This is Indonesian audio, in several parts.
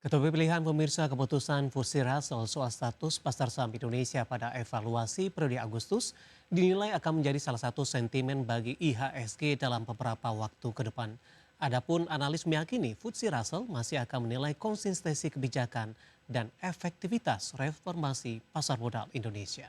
Ketua pilihan pemirsa keputusan Fusi Russell soal status pasar saham Indonesia pada evaluasi periode Agustus dinilai akan menjadi salah satu sentimen bagi IHSG dalam beberapa waktu ke depan. Adapun analis meyakini Fusi Russell masih akan menilai konsistensi kebijakan dan efektivitas reformasi pasar modal Indonesia.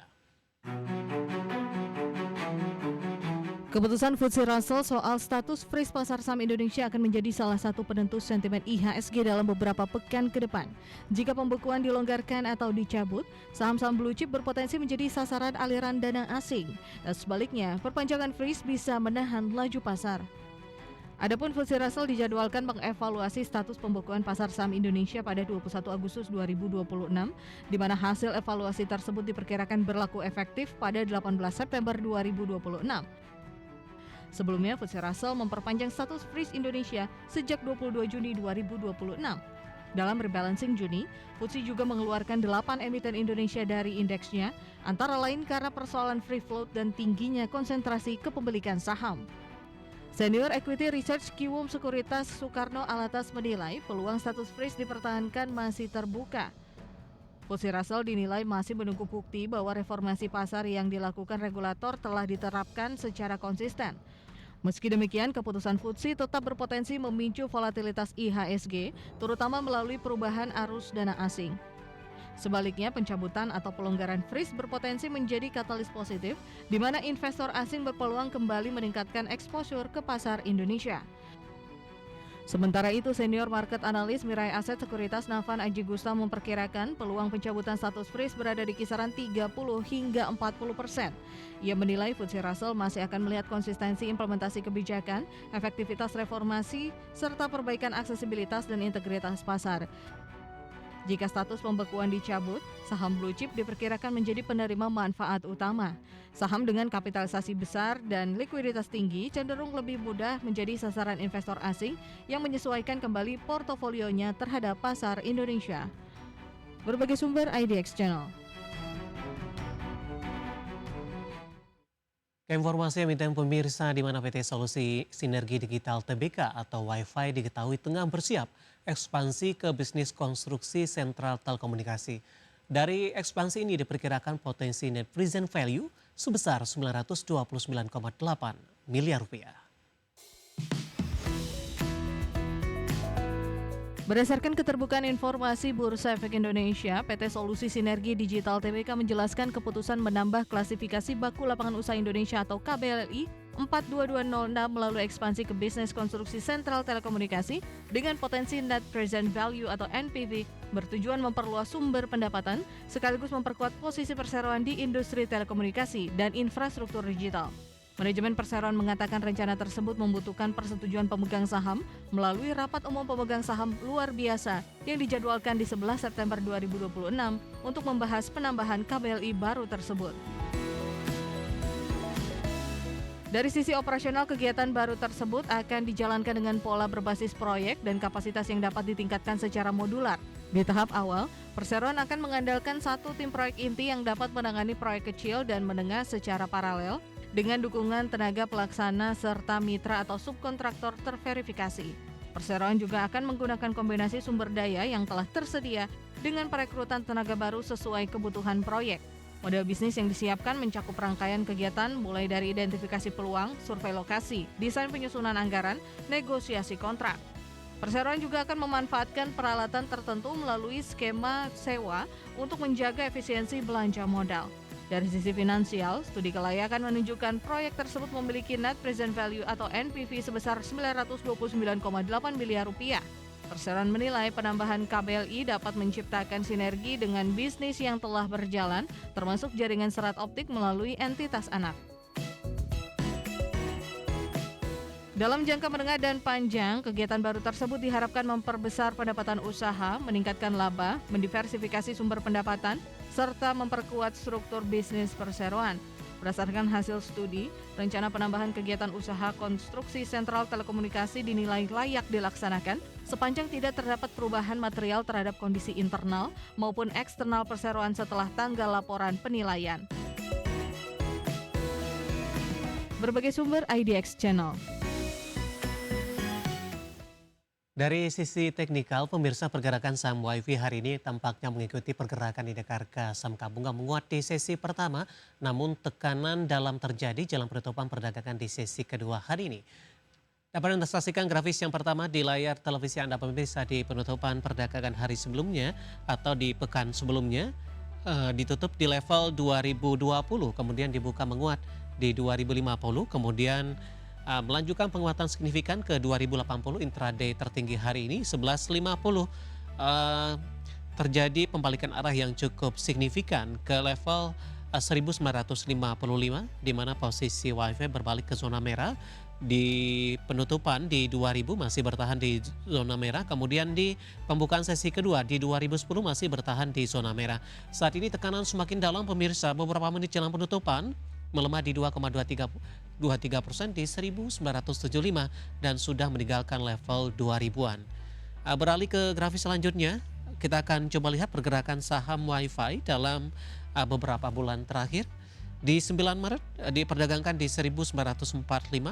Keputusan FTSE Russell soal status freeze pasar saham Indonesia akan menjadi salah satu penentu sentimen IHSG dalam beberapa pekan ke depan. Jika pembekuan dilonggarkan atau dicabut, saham-saham blue chip berpotensi menjadi sasaran aliran dana asing. Dan sebaliknya, perpanjangan freeze bisa menahan laju pasar. Adapun FTSE Russell dijadwalkan mengevaluasi status pembekuan pasar saham Indonesia pada 21 Agustus 2026, di mana hasil evaluasi tersebut diperkirakan berlaku efektif pada 18 September 2026. Sebelumnya, FTSE Russell memperpanjang status freeze Indonesia sejak 22 Juni 2026. Dalam rebalancing Juni, FTSE juga mengeluarkan 8 emiten Indonesia dari indeksnya, antara lain karena persoalan free float dan tingginya konsentrasi kepemilikan saham. Senior Equity Research Kiwum Sekuritas Soekarno Alatas menilai peluang status freeze dipertahankan masih terbuka. FTSE Russell dinilai masih menunggu bukti bahwa reformasi pasar yang dilakukan regulator telah diterapkan secara konsisten. Meski demikian, keputusan FTSE tetap berpotensi memicu volatilitas IHSG, terutama melalui perubahan arus dana asing. Sebaliknya, pencabutan atau pelonggaran freeze berpotensi menjadi katalis positif, di mana investor asing berpeluang kembali meningkatkan exposure ke pasar Indonesia. Sementara itu, senior market analis Mirai Aset Sekuritas Nafan Aji Gusta memperkirakan peluang pencabutan status freeze berada di kisaran 30 hingga 40%. Ia menilai FTSE Russell masih akan melihat konsistensi implementasi kebijakan, efektivitas reformasi, serta perbaikan aksesibilitas dan integritas pasar. Jika status pembekuan dicabut, saham blue chip diperkirakan menjadi penerima manfaat utama. Saham dengan kapitalisasi besar dan likuiditas tinggi cenderung lebih mudah menjadi sasaran investor asing yang menyesuaikan kembali portofolionya terhadap pasar Indonesia. Berbagai sumber IDX Channel. Informasi emiten pemirsa di mana PT Solusi Sinergi Digital Tbk atau Wi-Fi diketahui tengah bersiap ekspansi ke bisnis konstruksi sentral telekomunikasi. Dari ekspansi ini diperkirakan potensi net present value sebesar 929,8 miliar rupiah. Berdasarkan keterbukaan informasi Bursa Efek Indonesia, PT Solusi Sinergi Digital Tbk menjelaskan keputusan menambah klasifikasi Baku Lapangan Usaha Indonesia atau KBLI 42206 melalui ekspansi ke bisnis konstruksi sentral telekomunikasi dengan potensi net present value atau NPV bertujuan memperluas sumber pendapatan sekaligus memperkuat posisi perseroan di industri telekomunikasi dan infrastruktur digital. Manajemen perseroan mengatakan rencana tersebut membutuhkan persetujuan pemegang saham melalui rapat umum pemegang saham luar biasa yang dijadwalkan di 11 September 2026 untuk membahas penambahan KBLI baru tersebut. Dari sisi operasional, kegiatan baru tersebut akan dijalankan dengan pola berbasis proyek dan kapasitas yang dapat ditingkatkan secara modular. Di tahap awal, perseroan akan mengandalkan satu tim proyek inti yang dapat menangani proyek kecil dan menengah secara paralel, dengan dukungan tenaga pelaksana serta mitra atau subkontraktor terverifikasi. Perseroan juga akan menggunakan kombinasi sumber daya yang telah tersedia dengan perekrutan tenaga baru sesuai kebutuhan proyek. Model bisnis yang disiapkan mencakup rangkaian kegiatan mulai dari identifikasi peluang, survei lokasi, desain penyusunan anggaran, negosiasi kontrak. Perseroan juga akan memanfaatkan peralatan tertentu melalui skema sewa untuk menjaga efisiensi belanja modal. Dari sisi finansial, studi kelayakan menunjukkan proyek tersebut memiliki net present value atau NPV sebesar 929,8 miliar rupiah. Perseroan menilai penambahan KBLI dapat menciptakan sinergi dengan bisnis yang telah berjalan, termasuk jaringan serat optik melalui entitas anak. Dalam jangka menengah dan panjang, kegiatan baru tersebut diharapkan memperbesar pendapatan usaha, meningkatkan laba, mendiversifikasi sumber pendapatan, serta memperkuat struktur bisnis perseroan. Berdasarkan hasil studi, rencana penambahan kegiatan usaha konstruksi sentral telekomunikasi dinilai layak dilaksanakan sepanjang tidak terdapat perubahan material terhadap kondisi internal maupun eksternal perseroan setelah tanggal laporan penilaian. Berbagai sumber IDX Channel. Dari sisi teknikal, pemirsa pergerakan saham WiFi hari ini tampaknya mengikuti pergerakan indeks harga saham gabungan menguat di sesi pertama, namun tekanan dalam terjadi jelang penutupan perdagangan di sesi kedua hari ini. Dapat Anda saksikan grafis yang pertama di layar televisi Anda pemirsa di penutupan perdagangan hari sebelumnya atau di pekan sebelumnya ditutup di level 2020, kemudian dibuka menguat di 2050, kemudian melanjutkan penguatan signifikan ke 2080 intraday tertinggi hari ini 1150. Terjadi pembalikan arah yang cukup signifikan ke level 1955 di mana posisi WiFi berbalik ke zona merah. Di penutupan di 2000 masih bertahan di zona merah, kemudian di pembukaan sesi kedua di 2010 masih bertahan di zona merah. Saat ini tekanan semakin dalam pemirsa, beberapa menit jelang penutupan melemah di 2,23% di 1975 dan sudah meninggalkan level 2000-an. Beralih ke grafis selanjutnya, kita akan coba lihat pergerakan saham WiFi dalam beberapa bulan terakhir. Di 9 Maret diperdagangkan di 1945,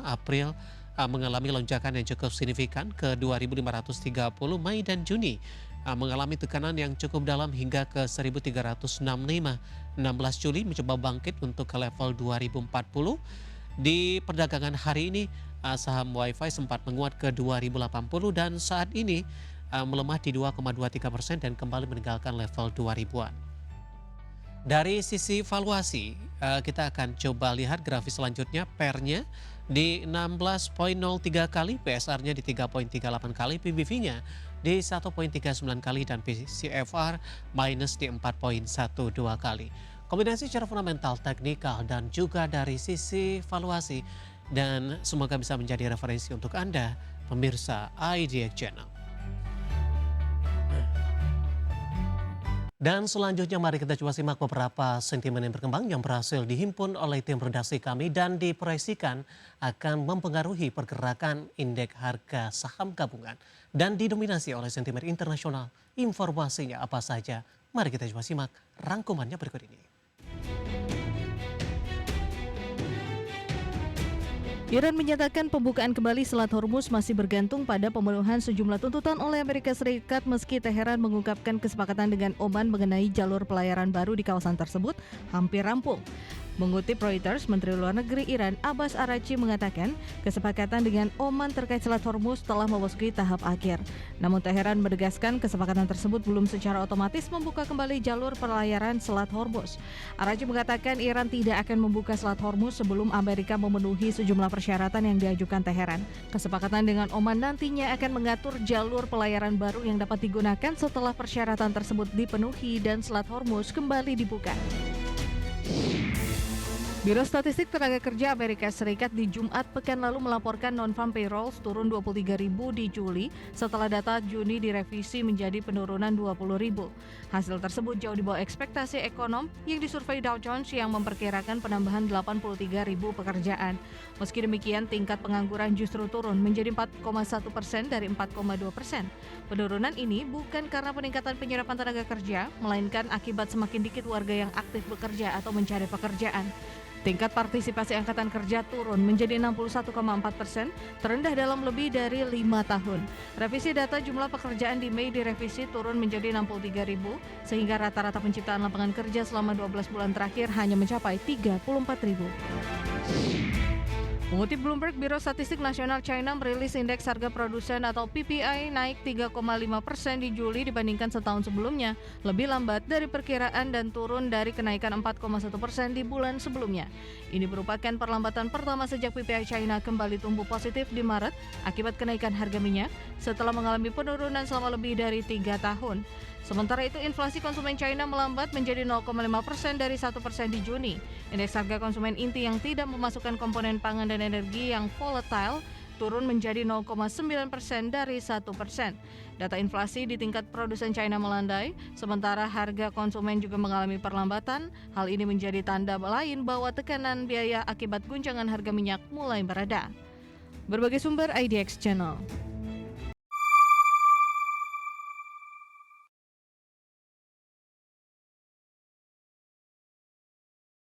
April mengalami lonjakan yang cukup signifikan ke 2530, Mei dan Juni mengalami tekanan yang cukup dalam hingga ke 1365. 16 Juli mencoba bangkit untuk ke level 2040. Di perdagangan hari ini saham WiFi sempat menguat ke 2080 dan saat ini melemah di 2,23% dan kembali meninggalkan level 2000-an. Dari sisi valuasi, kita akan coba lihat grafis selanjutnya. PER-nya di 16,03 kali, PSR-nya di 3,38 kali, PBV-nya di 1,39 kali dan PCFR minus di 4,12 kali. Kombinasi secara fundamental, teknikal dan juga dari sisi valuasi, dan semoga bisa menjadi referensi untuk Anda, pemirsa IDX Channel. Dan selanjutnya mari kita coba simak beberapa sentimen yang berkembang yang berhasil dihimpun oleh tim redaksi kami dan diproyeksikan akan mempengaruhi pergerakan indeks harga saham gabungan dan didominasi oleh sentimen internasional. Informasinya apa saja? Mari kita coba simak rangkumannya berikut ini. Iran menyatakan pembukaan kembali Selat Hormuz masih bergantung pada pemenuhan sejumlah tuntutan oleh Amerika Serikat meski Teheran mengungkapkan kesepakatan dengan Oman mengenai jalur pelayaran baru di kawasan tersebut hampir rampung. Mengutip Reuters, Menteri Luar Negeri Iran Abbas Araghchi mengatakan kesepakatan dengan Oman terkait Selat Hormuz telah memasuki tahap akhir. Namun Teheran menegaskan kesepakatan tersebut belum secara otomatis membuka kembali jalur pelayaran Selat Hormuz. Araghchi mengatakan Iran tidak akan membuka Selat Hormuz sebelum Amerika memenuhi sejumlah persyaratan yang diajukan Teheran. Kesepakatan dengan Oman nantinya akan mengatur jalur pelayaran baru yang dapat digunakan setelah persyaratan tersebut dipenuhi dan Selat Hormuz kembali dibuka. Biro Statistik Tenaga Kerja Amerika Serikat di Jumat pekan lalu melaporkan non-farm payrolls turun 23.000 di Juli setelah data Juni direvisi menjadi penurunan 20.000. Hasil tersebut jauh di bawah ekspektasi ekonom yang disurvei Dow Jones yang memperkirakan penambahan 83.000 pekerjaan. Meski demikian, tingkat pengangguran justru turun menjadi 4,1% dari 4,2%. Penurunan ini bukan karena peningkatan penyerapan tenaga kerja, melainkan akibat semakin dikit warga yang aktif bekerja atau mencari pekerjaan. Tingkat partisipasi angkatan kerja turun menjadi 61,4%, terendah dalam lebih dari 5 tahun. Revisi data jumlah pekerjaan di Mei direvisi turun menjadi 63.000, sehingga rata-rata penciptaan lapangan kerja selama 12 bulan terakhir hanya mencapai 34.000. Mengutip Bloomberg, Biro Statistik Nasional China merilis indeks harga produsen atau PPI naik 3,5% di Juli dibandingkan setahun sebelumnya, lebih lambat dari perkiraan dan turun dari kenaikan 4,1% di bulan sebelumnya. Ini merupakan perlambatan pertama sejak PPI China kembali tumbuh positif di Maret akibat kenaikan harga minyak setelah mengalami penurunan selama lebih dari 3 tahun. Sementara itu, inflasi konsumen China melambat menjadi 0,5% dari 1% di Juni. Indeks harga konsumen inti yang tidak memasukkan komponen pangan dan energi yang volatile turun menjadi 0,9% dari 1%. Data inflasi di tingkat produsen China melandai, sementara harga konsumen juga mengalami perlambatan. Hal ini menjadi tanda lain bahwa tekanan biaya akibat guncangan harga minyak mulai mereda. Berbagai sumber IDX Channel.